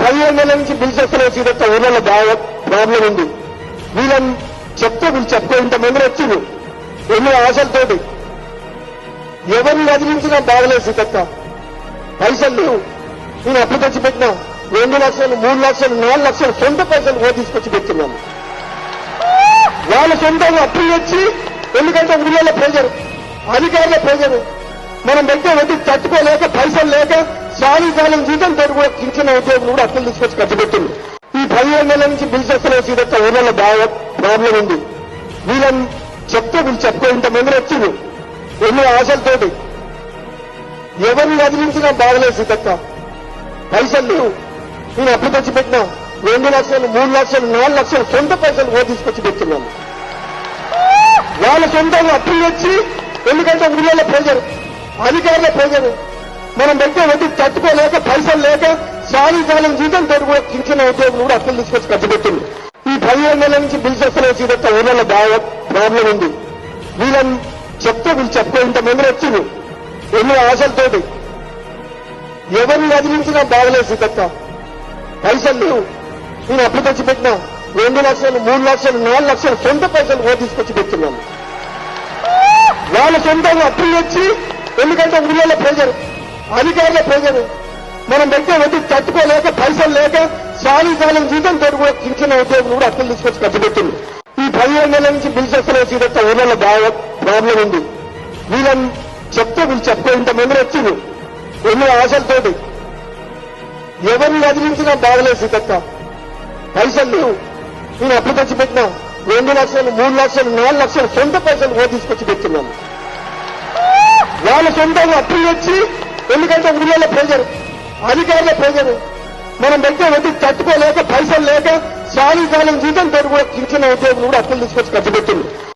15 నెలల నుంచి బిల్స్ వస్తున్నాయి సీతక్క. ఊళ్ళలో బాగా ప్రాబ్లం ఉంది. వీళ్ళని చెప్తే వీళ్ళు చెప్పుకో ఇంతమంది వచ్చింది ఎన్నో ఆశలతోటి. ఎవరిని వదిలించినా బాగలేదు సీతక్క. పైసలు లేవు. నేను అప్పు తెచ్చి పెట్టినా 2 లక్షలు 3 లక్షలు 4 లక్షలు సొంత పైసలు ఓ తీసుకొచ్చి పెడుతున్నాను. వాళ్ళ సొంతంగా అప్పులు తెచ్చి, ఎందుకంటే ఊళ్ళో ప్రెజర్, అధికారుల ప్రెజర్, మనం పెట్టే వడ్డీ తట్టుకోలేక పైసలు లేక సారీ కాలం జీతంతో కూడా కించిన ఉద్యోగులు కూడా అప్పులు తీసుకొచ్చి ఖర్చు పెట్టింది. ఈ 15 నెలల నుంచి బిల్స్ వస్తున్నాయి సీతక్క. ఊళ్ళలో బాగా ప్రాబ్లం ఉంది. వీళ్ళని చెప్తే వీళ్ళు చెప్పుకో ఇంతమంది వచ్చింది ఎన్నో ఆశలతోటి. ఎవరిని వదిలించినా బాగలేదు సీతక్క. పైసలు లేవు. నేను అప్పు తెచ్చి పెట్టినా 2 లక్షలు 3 లక్షలు 4 లక్షలు సొంత పైసలు ఓ తీసుకొచ్చి పెడుతున్నాను. వాళ్ళ సొంతంగా అప్పులు తెచ్చి, ఎందుకంటే ఊళ్ళో ప్రెజర్, అధికారుల ప్రెజర్, మనం పెట్టే వడ్డీ తట్టుకోలేక పైసలు లేక సారీ కాలం జీతంతో కూడా కించిన ఉద్యోగులు కూడా అప్పులు తీసుకొచ్చి ఖర్చు పెట్టింది. ఈ 15 నెలల నుంచి బిల్స్ వస్తున్నాయి సీతక్క. ఊళ్ళలో బాగా ప్రాబ్లం ఉంది. వీళ్ళని చెప్తే వీళ్ళు చెప్పుకో ఇంతమంది వచ్చింది ఎన్నో ఆశలతోటి. ఎవరిని వదిలించినా బాగలేదు సీతక్క. పైసలు లేవు. నేను అప్పు తెచ్చి పెట్టినా 2 లక్షలు 3 లక్షలు 4 లక్షలు సొంత పైసలు ఓ తీసుకొచ్చి పెడుతున్నాను. వాళ్ళ సొంతంగా అప్పులు తెచ్చి, ఎందుకంటే ఊళ్ళో ప్రెజర్, అధికారుల ప్రెజర్, మనం పెట్టే వడ్డీ తట్టుకోలేక పైసలు లేక సారీ కాలం జీతంతో కూడా కించిన ఉద్యోగులు కూడా అప్పులు తీసుకొచ్చి ఖర్చు పెట్టింది. ఈ 15 నెలల నుంచి బిల్స్ వస్తున్నాయి సీతక్క. ఊళ్ళలో బాగా ప్రాబ్లం ఉంది. వీళ్ళని చెప్తే వీళ్ళు చెప్పుకో ఇంతమంది వచ్చింది ఎన్నో ఆశలతోటి. ఎవరిని వదిలించినా బాగలేదు సీతక్క. పైసలు లేవు. నేను అప్పు తెచ్చి పెట్టినా 2 లక్షలు 3 లక్షలు 4 లక్షలు సొంత పైసలు ఓ తీసుకొచ్చి పెడుతున్నాను. వాళ్ళ సొంతంగా అప్పులు తెచ్చి, ఎందుకంటే ఊళ్ళో ప్రెజర్, అధికారుల ప్రెజర్, మనం పెట్టే వడ్డీ తట్టుకోలేక పైసలు లేక సారీ కాలం జీతంతో కూడా కించిన ఉద్యోగులు కూడా అప్పులు తీసుకొచ్చి ఖర్చు పెట్టింది.